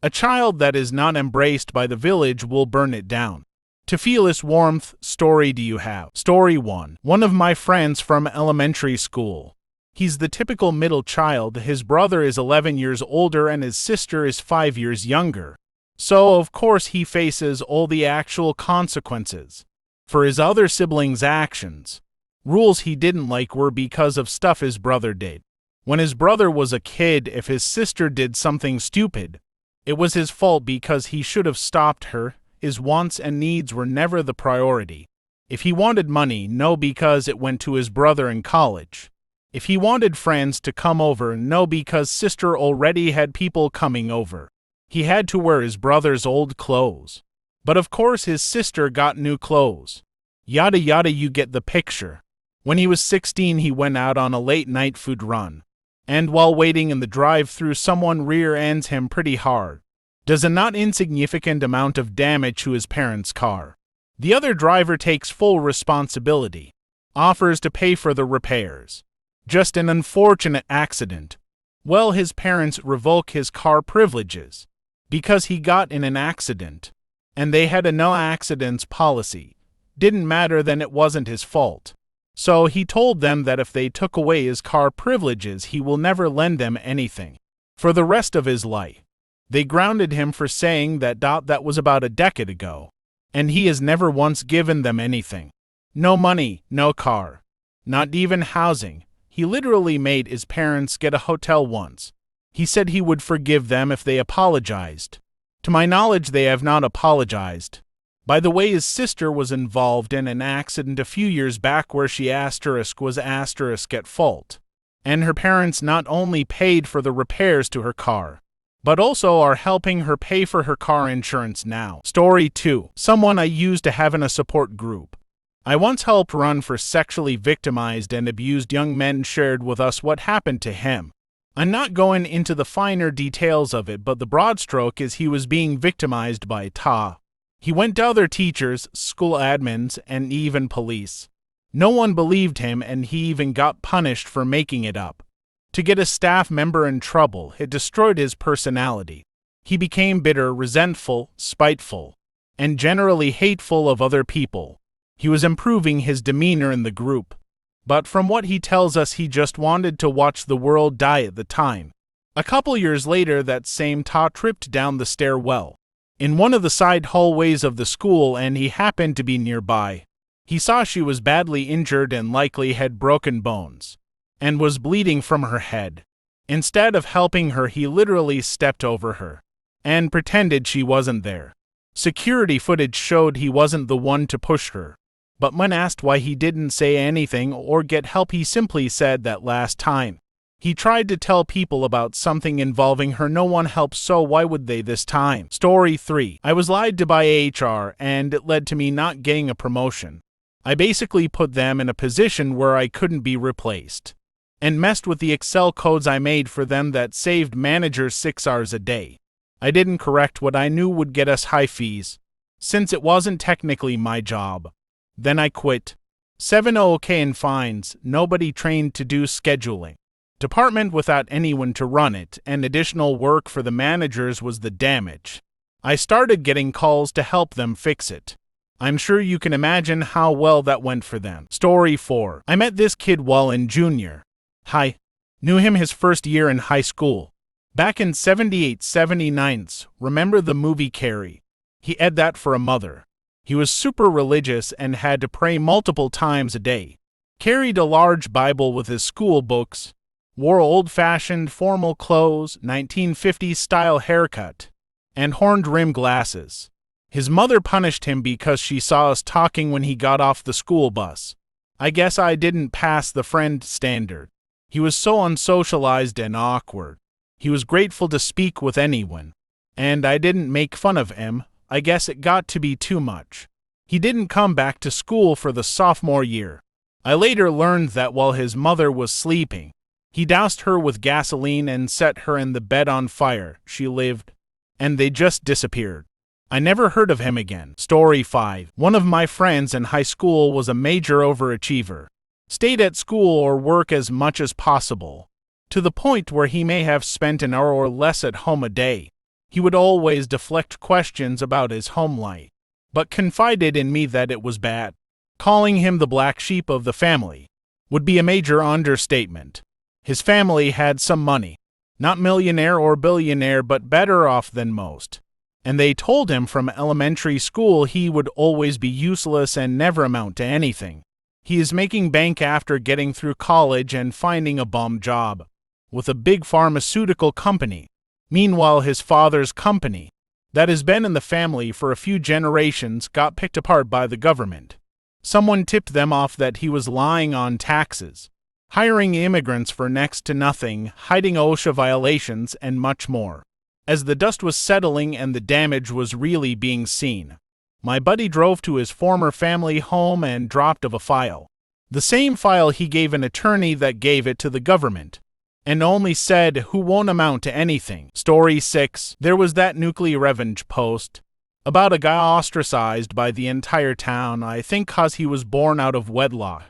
A child that is not embraced by the village will burn it down. To feel its warmth, story do you have? Story 1. One of my friends from elementary school. He's the typical middle child. His brother is 11 years older and his sister is 5 years younger. So, of course, he faces all the actual consequences for his other siblings' actions. Rules he didn't like were because of stuff his brother did. When his brother was a kid, if his sister did something stupid, it was his fault because he should have stopped her. His wants and needs were never the priority. If he wanted money, no, because it went to his brother in college. If he wanted friends to come over, no, because sister already had people coming over. He had to wear his brother's old clothes. But of course his sister got new clothes. Yada yada, you get the picture. When he was 16, he went out on a late-night food run. And while waiting in the drive-thru, someone rear-ends him pretty hard. Does a not insignificant amount of damage to his parents' car. The other driver takes full responsibility. Offers to pay for the repairs. Just an unfortunate accident. Well, his parents revoke his car privileges because he got in an accident, and they had a no accidents policy. Didn't matter, then it wasn't his fault. So he told them that if they took away his car privileges, he will never lend them anything for the rest of his life. They grounded him for saying that. That was about a decade ago, and he has never once given them anything. No money, no car, not even housing. He literally made his parents get a hotel once. He said he would forgive them if they apologized. To my knowledge, they have not apologized. By the way, his sister was involved in an accident a few years back where she was at fault. And her parents not only paid for the repairs to her car, but also are helping her pay for her car insurance now. Story 2. Someone I used to have in a support group. I once helped run for sexually victimized and abused young men shared with us what happened to him. I'm not going into the finer details of it, but the broad stroke is he was being victimized by TA. He went to other teachers, school admins, and even police. No one believed him, and he even got punished for making it up. To get a staff member in trouble, it destroyed his personality. He became bitter, resentful, spiteful, and generally hateful of other people. He was improving his demeanor in the group. But from what he tells us, he just wanted to watch the world die at the time. A couple years later, that same Ta tripped down the stairwell in one of the side hallways of the school, and he happened to be nearby. He saw she was badly injured and likely had broken bones, and was bleeding from her head. Instead of helping her, he literally stepped over her and pretended she wasn't there. Security footage showed he wasn't the one to push her. But when asked why he didn't say anything or get help, he simply said that last time he tried to tell people about something involving her, no one helped, so why would they this time? Story 3. I was lied to by HR, and it led to me not getting a promotion. I basically put them in a position where I couldn't be replaced, and messed with the Excel codes I made for them that saved managers 6 hours a day. I didn't correct what I knew would get us high fees, since it wasn't technically my job. Then I quit. 700K in fines, nobody trained to do scheduling. Department without anyone to run it, and additional work for the managers was the damage. I started getting calls to help them fix it. I'm sure you can imagine how well that went for them. Story 4. I met this kid while in junior high. Knew him his first year in high school. Back in 78-79, remember the movie Carrie? He had that for a mother. He was super religious and had to pray multiple times a day. Carried a large Bible with his school books. Wore old-fashioned formal clothes, 1950s-style haircut, and horned-rim glasses. His mother punished him because she saw us talking when he got off the school bus. I guess I didn't pass the friend standard. He was so unsocialized and awkward. He was grateful to speak with anyone. And I didn't make fun of him. I guess it got to be too much. He didn't come back to school for the sophomore year. I later learned that while his mother was sleeping, he doused her with gasoline and set her in the bed on fire. She lived, and they just disappeared. I never heard of him again. Story 5. One of my friends in high school was a major overachiever. Stayed at school or work as much as possible, to the point where he may have spent an hour or less at home a day. He would always deflect questions about his home life, but confided in me that it was bad. Calling him the black sheep of the family would be a major understatement. His family had some money, not millionaire or billionaire, but better off than most. And they told him from elementary school he would always be useless and never amount to anything. He is making bank after getting through college and finding a bum job with a big pharmaceutical company. Meanwhile, his father's company, that has been in the family for a few generations, got picked apart by the government. Someone tipped them off that he was lying on taxes, hiring immigrants for next to nothing, hiding OSHA violations, and much more. As the dust was settling and the damage was really being seen, my buddy drove to his former family home and dropped off a file. The same file he gave an attorney that gave it to the government, and only said who won't amount to anything. Story 6. There was that nuclear revenge post about a guy ostracized by the entire town, I think cause he was born out of wedlock,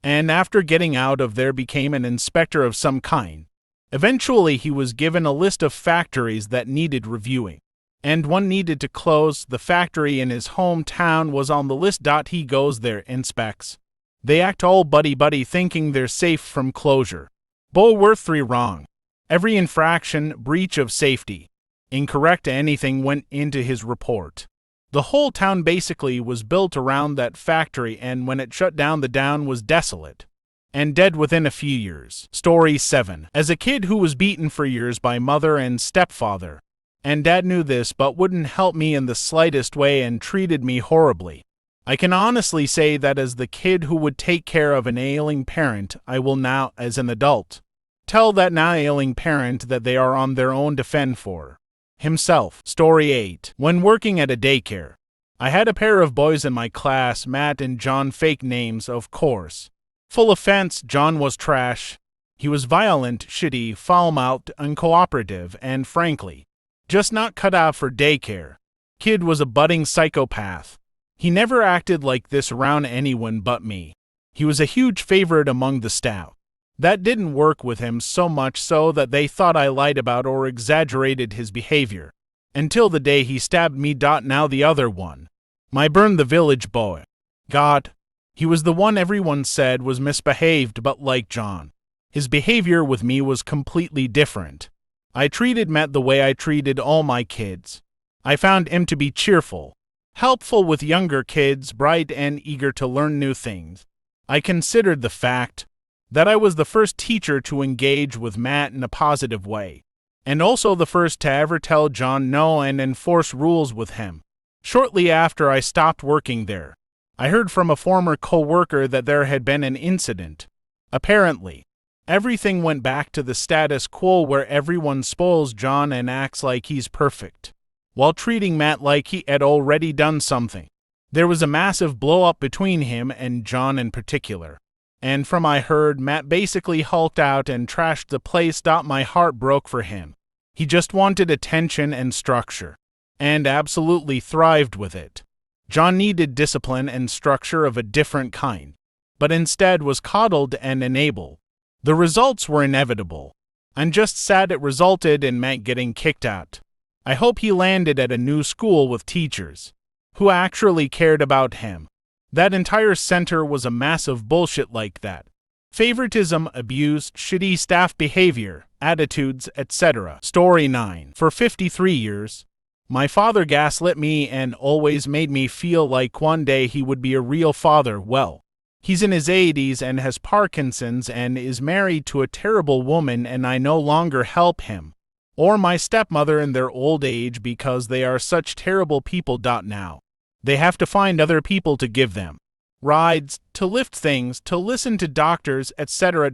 and after getting out of there became an inspector of some kind. Eventually he was given a list of factories that needed reviewing, and one needed to close. The factory in his hometown was on the list. He goes there, inspects. They act all buddy-buddy thinking they're safe from closure. Worth 3 wrong. Every infraction, breach of safety, incorrect anything went into his report. The whole town basically was built around that factory, and when it shut down, the town was desolate and dead within a few years. Story 7. As a kid who was beaten for years by mother and stepfather, and dad knew this but wouldn't help me in the slightest way and treated me horribly, I can honestly say that as the kid who would take care of an ailing parent, I will now, as an adult, tell that now ailing parent that they are on their own to fend for himself. Story 8. When working at a daycare, I had a pair of boys in my class, Matt and John, fake names, of course. Full offense, John was trash. He was violent, shitty, foul-mouthed, uncooperative, and frankly, just not cut out for daycare. Kid was a budding psychopath. He never acted like this around anyone but me. He was a huge favorite among the staff. That didn't work with him, so much so that they thought I lied about or exaggerated his behavior. Until the day he stabbed me. Now the other one, my Burn the Village boy. God, he was the one everyone said was misbehaved, but like John, his behavior with me was completely different. I treated Matt the way I treated all my kids. I found him to be cheerful, helpful with younger kids, bright and eager to learn new things. I considered the fact that I was the first teacher to engage with Matt in a positive way, and also the first to ever tell John no and enforce rules with him. Shortly after I stopped working there, I heard from a former co-worker that there had been an incident. Apparently, everything went back to the status quo where everyone spoils John and acts like he's perfect, while treating Matt like he had already done something. There was a massive blow-up between him and John in particular, and from I heard, Matt basically hulked out and trashed the place. My heart broke for him. He just wanted attention and structure, and absolutely thrived with it. John needed discipline and structure of a different kind, but instead was coddled and enabled. The results were inevitable. I'm just sad it resulted in Matt getting kicked out. I hope he landed at a new school with teachers who actually cared about him. That entire center was a massive bullshit like that. Favoritism, abuse, shitty staff behavior, attitudes, etc. Story 9. For 53 years, my father gaslit me and always made me feel like one day he would be a real father. Well, he's in his 80s and has Parkinson's and is married to a terrible woman, and I no longer help him or my stepmother in their old age because they are such terrible people. Now they have to find other people to give them rides, to lift things, to listen to doctors, etc.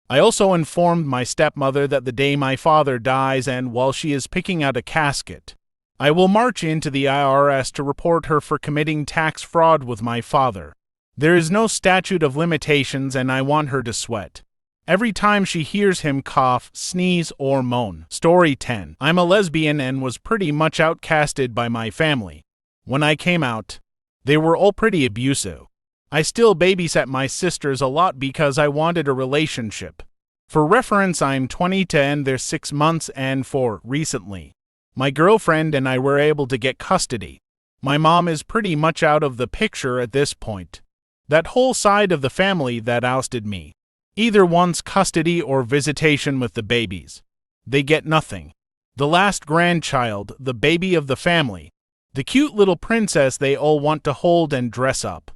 I also informed my stepmother that the day my father dies, and while she is picking out a casket, I will march into the IRS to report her for committing tax fraud with my father. There is no statute of limitations, and I want her to sweat every time she hears him cough, sneeze, or moan. Story 10. I'm a lesbian and was pretty much outcasted by my family. When I came out, they were all pretty abusive. I still babysat my sisters a lot because I wanted a relationship. For reference, I'm 20 and they're 6 months, and for recently, My girlfriend and I were able to get custody. My mom is pretty much out of the picture at this point. That whole side of the family that ousted me either wants custody or visitation with the babies. They get nothing. The last grandchild, the baby of the family, the cute little princess they all want to hold and dress up.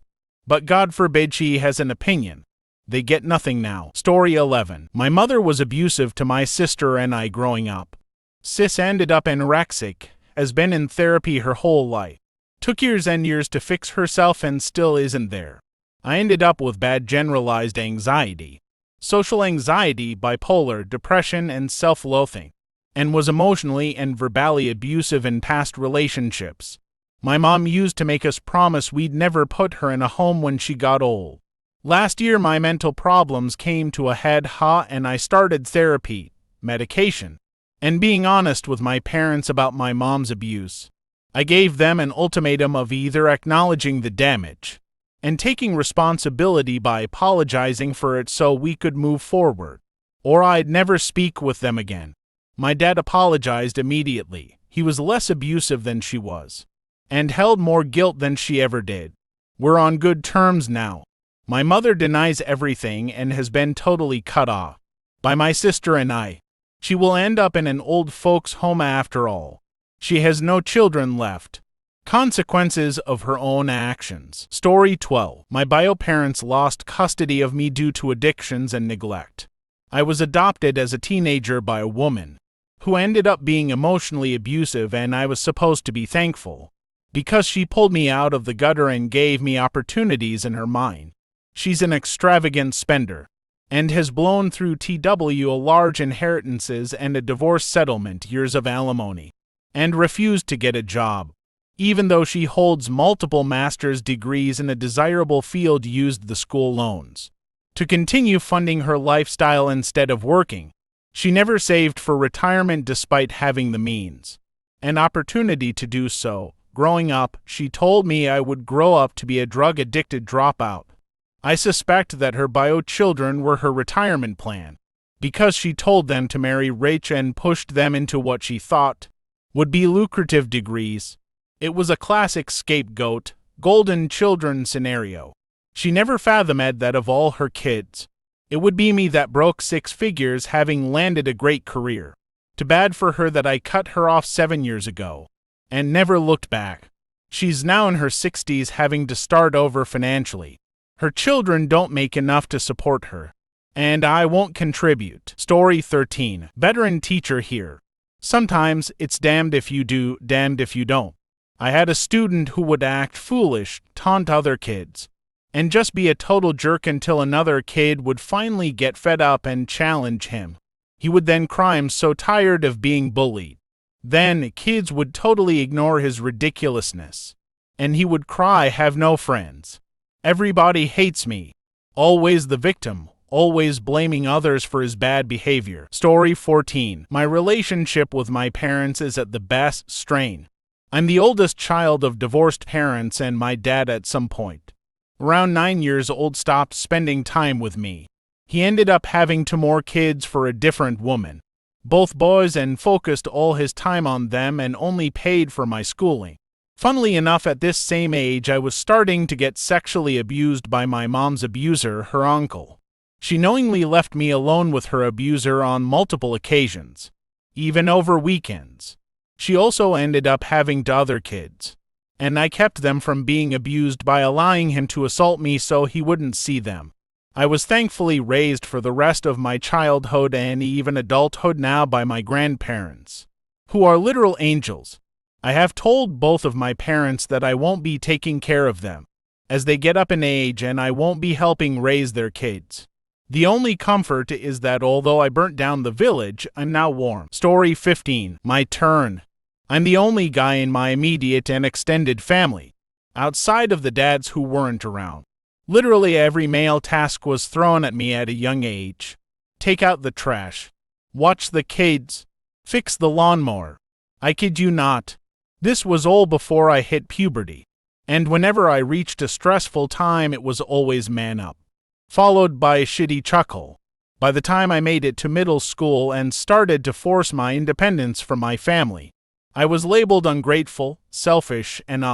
But God forbid she has an opinion. They get nothing now. Story 11. My mother was abusive to my sister and I growing up. Sis ended up anorexic, has been in therapy her whole life. Took years and years to fix herself and still isn't there. I ended up with bad generalized anxiety, social anxiety, bipolar, depression, and self-loathing, and was emotionally and verbally abusive in past relationships. My mom used to make us promise we'd never put her in a home when she got old. Last year my mental problems came to a head and I started therapy, medication, and being honest with my parents about my mom's abuse. I gave them an ultimatum of either acknowledging the damage and taking responsibility by apologizing for it so we could move forward, or I'd never speak with them again. My dad apologized immediately. He was less abusive than she was, and held more guilt than she ever did. We're on good terms now. My mother denies everything and has been totally cut off by my sister and I. She will end up in an old folks' home after all. She has no children left. Consequences of her own actions. Story 12. My bio parents lost custody of me due to addictions and neglect. I was adopted as a teenager by a woman who ended up being emotionally abusive, and I was supposed to be thankful because she pulled me out of the gutter and gave me opportunities in her mind. She's an extravagant spender and has blown through a large inheritances and a divorce settlement, years of alimony, and refused to get a job. Even though she holds multiple master's degrees in a desirable field, used the school loans to continue funding her lifestyle instead of working. She never saved for retirement despite having the means and opportunity to do so. Growing up, she told me I would grow up to be a drug-addicted dropout. I suspect that her bio children were her retirement plan, because she told them to marry rich and pushed them into what she thought would be lucrative degrees. It was a classic scapegoat, golden children scenario. She never fathomed that of all her kids, it would be me that broke 6 figures, having landed a great career. Too bad for her that I cut her off 7 years ago and never looked back. She's now in her 60s, having to start over financially. Her children don't make enough to support her, and I won't contribute. Story 13. Veteran teacher here. Sometimes it's damned if you do, damned if you don't. I had a student who would act foolish, taunt other kids, and just be a total jerk until another kid would finally get fed up and challenge him. He would then cry, "I'm so tired of being bullied." Then kids would totally ignore his ridiculousness, and he would cry, "Have no friends. Everybody hates me." Always the victim, always blaming others for his bad behavior. Story 14. My relationship with my parents is at the best strain. I'm the oldest child of divorced parents, and my dad at some point, around 9 years old, stopped spending time with me. He ended up having 2 more kids for a different woman, both boys, and focused all his time on them and only paid for my schooling. Funnily enough, at this same age, I was starting to get sexually abused by my mom's abuser, her uncle. She knowingly left me alone with her abuser on multiple occasions, even over weekends. She also ended up having 2 other kids, and I kept them from being abused by allowing him to assault me so he wouldn't see them. I was thankfully raised for the rest of my childhood and even adulthood now by my grandparents, who are literal angels. I have told both of my parents that I won't be taking care of them as they get up in age, and I won't be helping raise their kids. The only comfort is that although I burnt down the village, I'm now warm. Story 15. My turn. I'm the only guy in my immediate and extended family, outside of the dads who weren't around. Literally every male task was thrown at me at a young age. Take out the trash, watch the kids, fix the lawnmower. I kid you not. This was all before I hit puberty, and whenever I reached a stressful time, it was always man up, followed by a shitty chuckle. By the time I made it to middle school and started to force my independence from my family, I was labeled ungrateful, selfish, and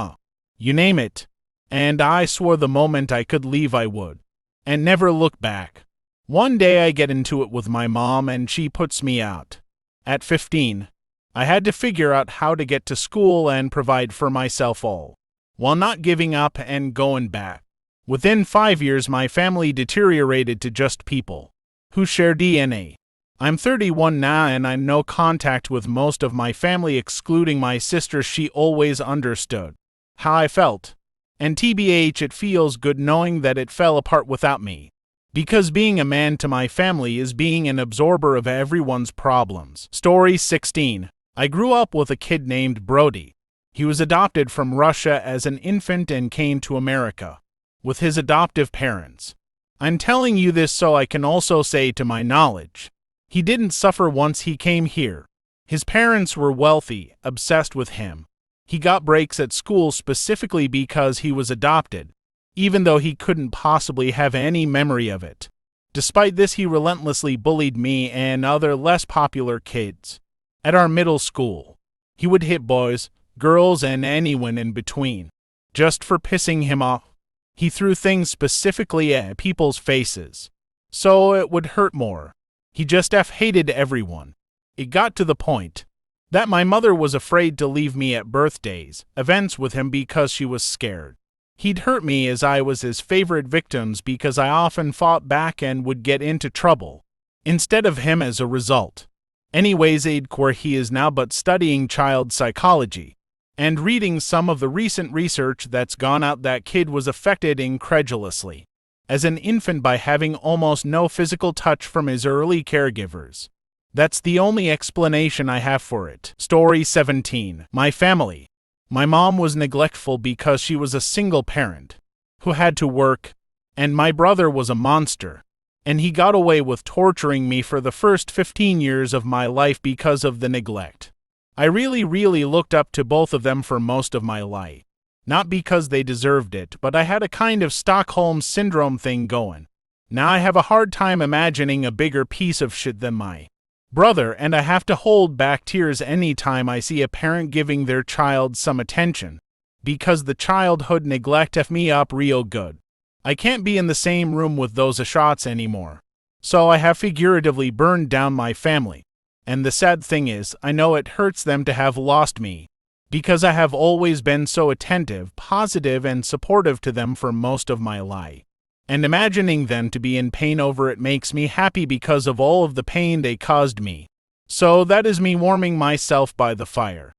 you name it. And I swore the moment I could leave I would. And never look back. One day I get into it with my mom and she puts me out. At 15, I had to figure out how to get to school and provide for myself all, while not giving up and going back. Within 5 years my family deteriorated to just people who share DNA. I'm 31 now and I'm no contact with most of my family excluding my sister. She always understood how I felt. And TBH, it feels good knowing that it fell apart without me. Because being a man to my family is being an absorber of everyone's problems. Story 16. I grew up with a kid named Brody. He was adopted from Russia as an infant and came to America with his adoptive parents. I'm telling you this so I can also say to my knowledge, he didn't suffer once he came here. His parents were wealthy, obsessed with him. He got breaks at school specifically because he was adopted, even though he couldn't possibly have any memory of it. Despite this, he relentlessly bullied me and other less popular kids. At our middle school, he would hit boys, girls, and anyone in between, just for pissing him off. He threw things specifically at people's faces, so it would hurt more. He just hated everyone. It got to the point that my mother was afraid to leave me at birthdays, events with him because she was scared he'd hurt me as I was his favorite victims because I often fought back and would get into trouble instead of him as a result. Anyways, where he is now but studying child psychology and reading some of the recent research that's gone out. That kid was affected incredulously as an infant by having almost no physical touch from his early caregivers. That's the only explanation I have for it. Story 17. My family. My mom was neglectful because she was a single parent who had to work, and my brother was a monster, and he got away with torturing me for the first 15 years of my life because of the neglect. I really looked up to both of them for most of my life. Not because they deserved it, but I had a kind of Stockholm Syndrome thing going. Now I have a hard time imagining a bigger piece of shit than my brother, and I have to hold back tears anytime I see a parent giving their child some attention, because the childhood neglect f me up real good. I can't be in the same room with those shots anymore, so I have figuratively burned down my family. And the sad thing is, I know it hurts them to have lost me, because I have always been so attentive, positive, and supportive to them for most of my life. And imagining them to be in pain over it makes me happy because of all of the pain they caused me. So that is me warming myself by the fire.